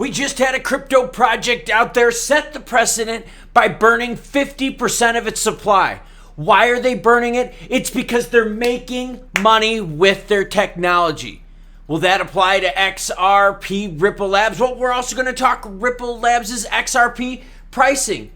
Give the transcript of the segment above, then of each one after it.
We just had a crypto project out there set the precedent by burning 50% of its supply. Why are they burning it? It's because they're making money with their technology. Will that apply to XRP, Ripple Labs? Well, we're also going to talk Ripple Labs' XRP pricing,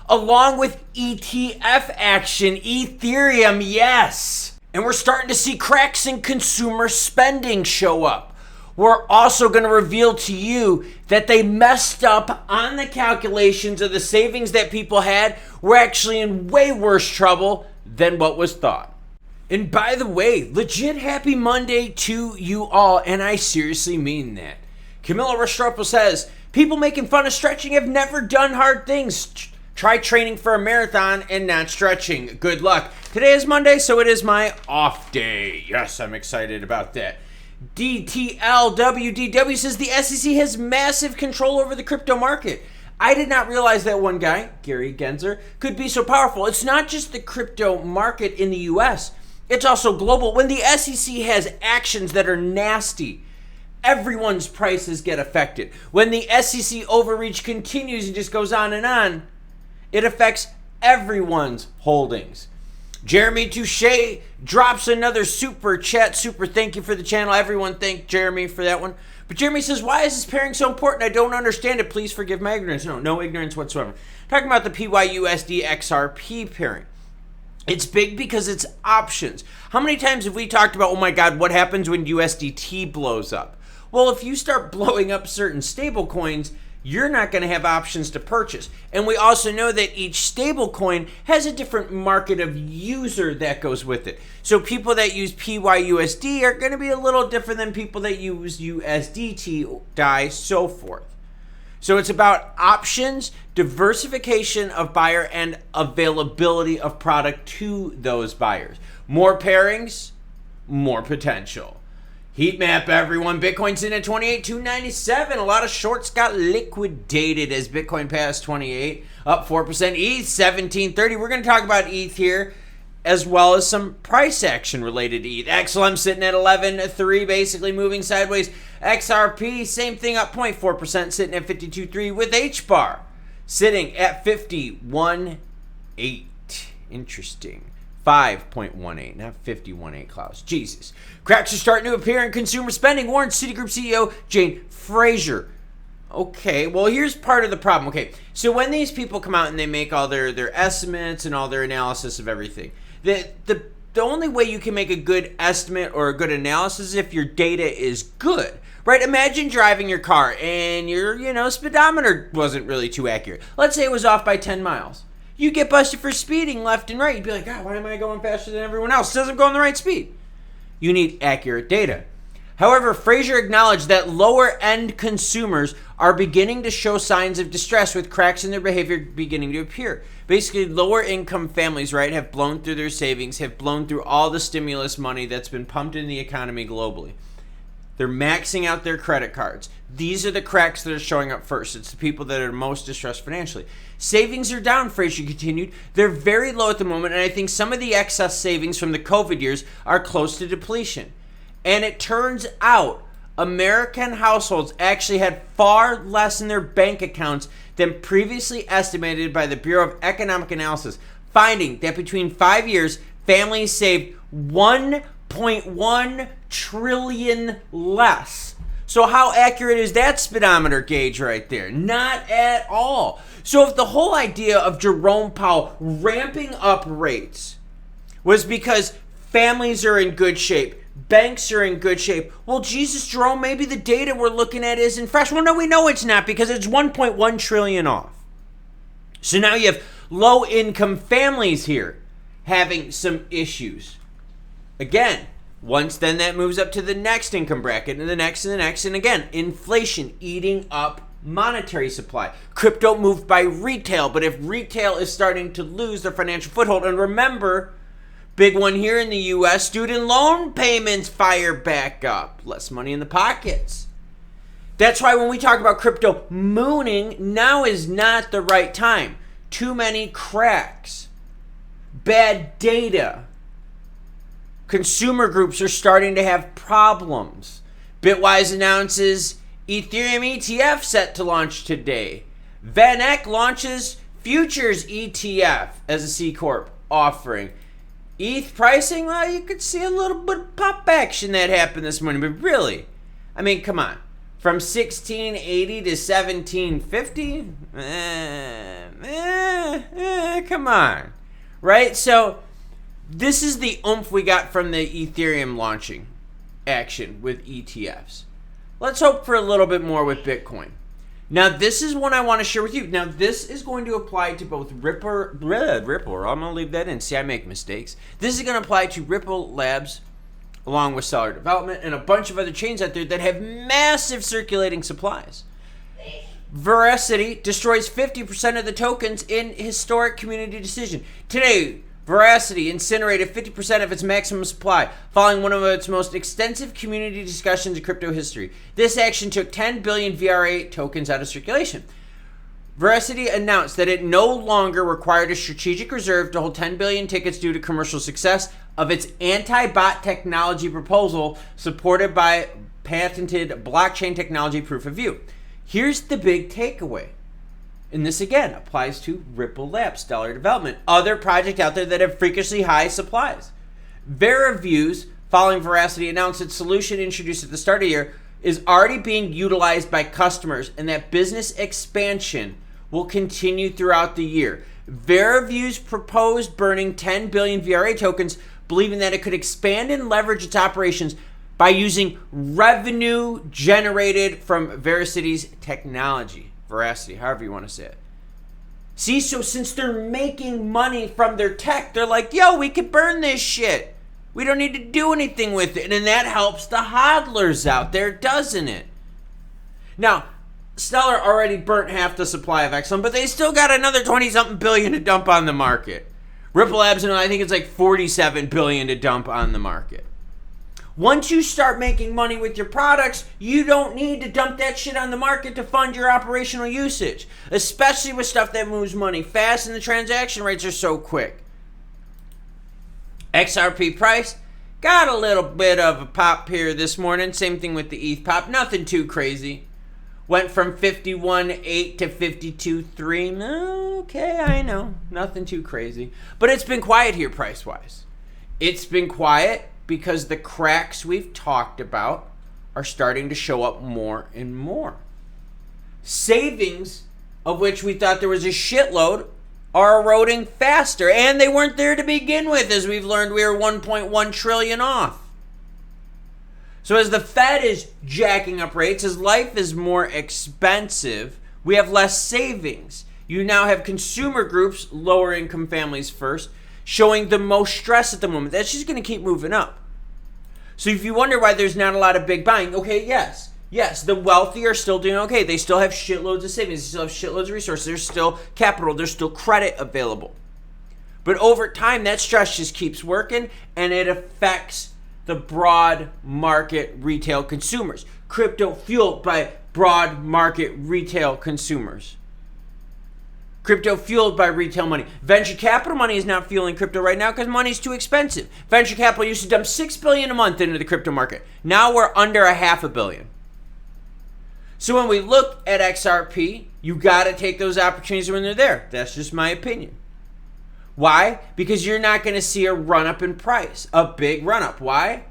along with ETF action, Ethereum, yes. And we're starting to see cracks in consumer spending show up. We're also going to reveal to you that they messed up on the calculations of the savings that people had. We're actually in way worse trouble than what was thought. And by the way, legit happy Monday to you all, and I seriously mean that. Camilla Restrepo says, people making fun of stretching have never done hard things. Try training for a marathon and not stretching. Good luck. Today is Monday, so it is my off day. Yes, I'm excited about that. DTLWDW says the SEC has massive control over the crypto market. I did not realize that one guy, Gary Gensler, could be so powerful. It's not just the crypto market in the US, it's also global. When the SEC has actions that are nasty, everyone's prices get affected. When the SEC overreach continues and just goes on, it affects everyone's holdings. Jeremy Touche drops another super chat. Super thank you for the channel. Everyone thank Jeremy for that one. But Jeremy says, why is this pairing so important? I don't understand it. Please forgive my ignorance. No ignorance whatsoever. Talking about the PYUSD XRP pairing. It's big because it's options. How many times have we talked about, oh my God, what happens when USDT blows up? Well, if you start blowing up certain stable coins, you're not going to have options to purchase. And we also know that each stable coin has a different market of user that goes with it. So people that use PYUSD are going to be a little different than people that use USDT, DAI, so forth. So it's about options, diversification of buyer, and availability of product to those buyers. More pairings, more potential. Heat map, everyone. Bitcoin's in at 28,297. A lot of shorts got liquidated as Bitcoin passed 28, up 4%. ETH 1730. We're going to talk about ETH here, as well as some price action related to ETH. XLM sitting at 11.3, basically moving sideways. XRP, same thing, up 0.4%, sitting at 52.3, with HBAR sitting at 51.8. Interesting. 5.18, not 51.8, Klaus. Jesus. Cracks are starting to appear in consumer spending, warns Citigroup CEO Jane Fraser. Okay, well, here's part of the problem. Okay, so when these people come out and they make all their estimates and all their analysis of everything, the only way you can make a good estimate or a good analysis is if your data is good, right? Imagine driving your car and your speedometer wasn't really too accurate. Let's say it was off by 10 miles. You get busted for speeding left and right. You'd be like, God, why am I going faster than everyone else? It doesn't go in the right speed. You need accurate data. However, Fraser acknowledged that lower-end consumers are beginning to show signs of distress, with cracks in their behavior beginning to appear. Basically, lower-income families, right, have blown through their savings, have blown through all the stimulus money that's been pumped in the economy globally. They're maxing out their credit cards. These are the cracks that are showing up first. It's the people that are most distressed financially. Savings are down, Fraser continued. They're very low at the moment, and I think some of the excess savings from the COVID years are close to depletion. And it turns out American households actually had far less in their bank accounts than previously estimated by the Bureau of Economic Analysis, finding that between 5 years, families saved 1.1 trillion less. So how accurate is that speedometer gauge right there? Not at all. So if the whole idea of Jerome Powell ramping up rates was because families are in good shape, banks are in good shape, well, Jesus, Jerome, maybe the data we're looking at isn't fresh. Well, no, we know it's not, because it's 1.1 trillion off. So now you have low-income families here having some issues. Again, once then that moves up to the next income bracket and the next and the next, and again, inflation eating up monetary supply. Crypto moved by retail, but if retail is starting to lose their financial foothold, and remember, big one here in the U.S., student loan payments fire back up. Less money in the pockets. That's why when we talk about crypto mooning, now is not the right time. Too many cracks. Bad data. Consumer groups are starting to have problems. Bitwise announces Ethereum ETF set to launch today. VanEck launches futures ETF as a C Corp offering. ETH pricing, well, you could see a little bit of pop action that happened this morning, but really, I mean, come on. From 1680 to 1750? Come on. Right? So, this is the oomph we got from the Ethereum launching action with ETFs. Let's hope for a little bit more with Bitcoin. Now, this is one I want to share with you. Now, this is going to apply to both Ripple, I'm going to leave that in. See, I make mistakes. This is going to apply to Ripple Labs, along with Stellar Development, and a bunch of other chains out there that have massive circulating supplies. Veracity destroys 50% of the tokens in historic community decision. Today, Veracity incinerated 50% of its maximum supply, following one of its most extensive community discussions in crypto history. This action took 10 billion VRA tokens out of circulation. Veracity announced that it no longer required a strategic reserve to hold 10 billion tickets due to commercial success of its anti-bot technology proposal supported by patented blockchain technology proof of view. Here's the big takeaway. And this again applies to Ripple Labs, Stellar Development, other projects out there that have freakishly high supplies. VeraViews, following Veracity, announced its solution introduced at the start of the year is already being utilized by customers and that business expansion will continue throughout the year. VeraViews proposed burning 10 billion VRA tokens, believing that it could expand and leverage its operations by using revenue generated from Veracity's technology. Veracity, however you want to say it. See, so since they're making money from their tech, they're like, yo, we could burn this shit. We don't need to do anything with it. And that helps the hodlers out there, doesn't it? Now, Stellar already burnt half the supply of XLM, but they still got another 20-something billion to dump on the market. Ripple Labs, and I think it's like 47 billion to dump on the market. Once you start making money with your products, you don't need to dump that shit on the market to fund your operational usage, especially with stuff that moves money fast and the transaction rates are so quick. XRP price got a little bit of a pop here this morning. Same thing with the ETH pop. Nothing too crazy. Went from 51.8 to 52.3. Okay, I know. Nothing too crazy. But it's been quiet here price-wise. It's been quiet because the cracks we've talked about are starting to show up more and more. Savings, of which we thought there was a shitload, are eroding faster, and they weren't there to begin with. As we've learned, we are 1.1 trillion off. So as the Fed is jacking up rates, as life is more expensive, we have less savings. You now have consumer groups, lower income families first, showing the most stress at the moment. That's just going to keep moving up. So if you wonder why there's not a lot of big buying, okay, yes, the wealthy are still doing okay. They still have shitloads of savings. They still have shitloads of resources. There's still capital. There's still credit available. But over time, that stress just keeps working, and it affects the broad market retail consumers. Crypto fueled by broad market retail consumers. Crypto fueled by retail money. Venture capital money is not fueling crypto right now because money's too expensive. Venture capital used to dump $6 billion a month into the crypto market. Now we're under $500 million. So when we look at XRP, you got to take those opportunities when they're there. That's just my opinion. Why? Because you're not going to see a run-up in price, a big run-up. Why?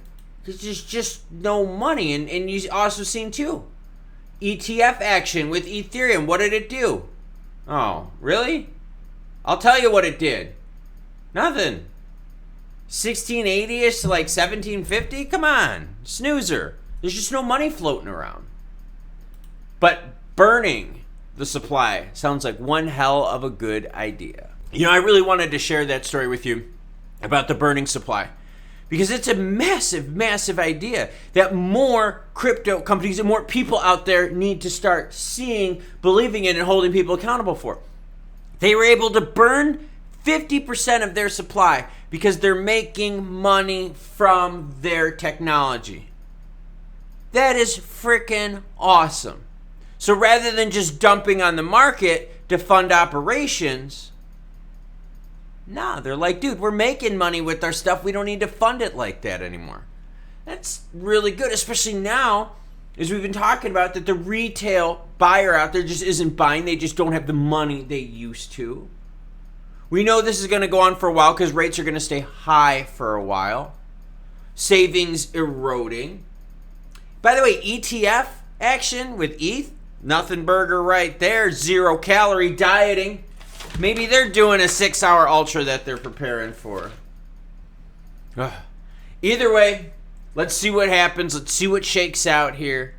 Because there's just no money. And you've also seen, too, ETF action with Ethereum. What did it do? Oh, really? I'll tell you what it did. Nothing. 1680-ish to like 1750? Come on. Snoozer. There's just no money floating around. But burning the supply sounds like one hell of a good idea. You know, I really wanted to share that story with you about the burning supply because it's a massive, massive idea that more crypto companies and more people out there need to start seeing, believing in, and holding people accountable for. They were able to burn 50% of their supply because they're making money from their technology. That is freaking awesome. So rather than just dumping on the market to fund operations, nah, they're like, dude, we're making money with our stuff. We don't need to fund it like that anymore. That's really good, especially now is we've been talking about that the retail buyer out there just isn't buying. They just don't have the money they used to. We know this is going to go on for a while because rates are going to stay high for a while. Savings eroding. By the way, ETF action with ETH, nothing burger right there. 0 calorie dieting. Maybe they're doing a 6-hour ultra that they're preparing for. Ugh. Either way, let's see what happens. Let's see what shakes out here.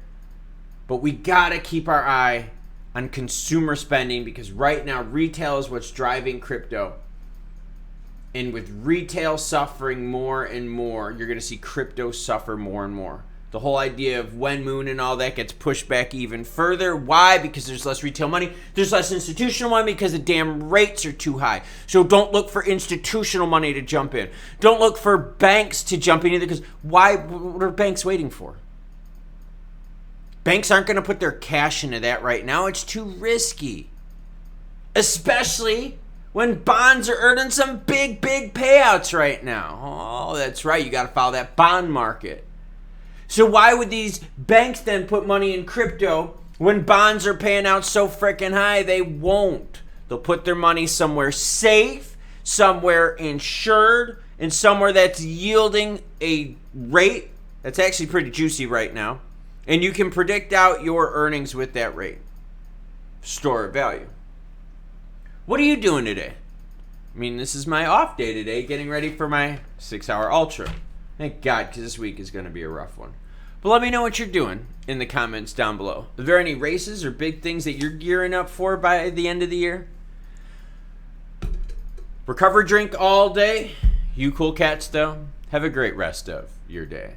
But we got to keep our eye on consumer spending because right now retail is what's driving crypto. And with retail suffering more and more, you're going to see crypto suffer more and more. The whole idea of when moon and all that gets pushed back even further. Why? Because there's less retail money. There's less institutional money because the damn rates are too high. So don't look for institutional money to jump in. Don't look for banks to jump in either because why? What are banks waiting for? Banks aren't going to put their cash into that right now. It's too risky. Especially when bonds are earning some big payouts right now. Oh, that's right. You got to follow that bond market. So why would these banks then put money in crypto when bonds are paying out so freaking high? They won't. They'll put their money somewhere safe, somewhere insured, and somewhere that's yielding a rate that's actually pretty juicy right now. And you can predict out your earnings with that rate. Store of value. What are you doing today? I mean, this is my off day today, getting ready for my 6-hour ultra. Thank God, because this week is going to be a rough one. But let me know what you're doing in the comments down below. Are there any races or big things that you're gearing up for by the end of the year? Recover, drink all day. You cool cats, though, have a great rest of your day.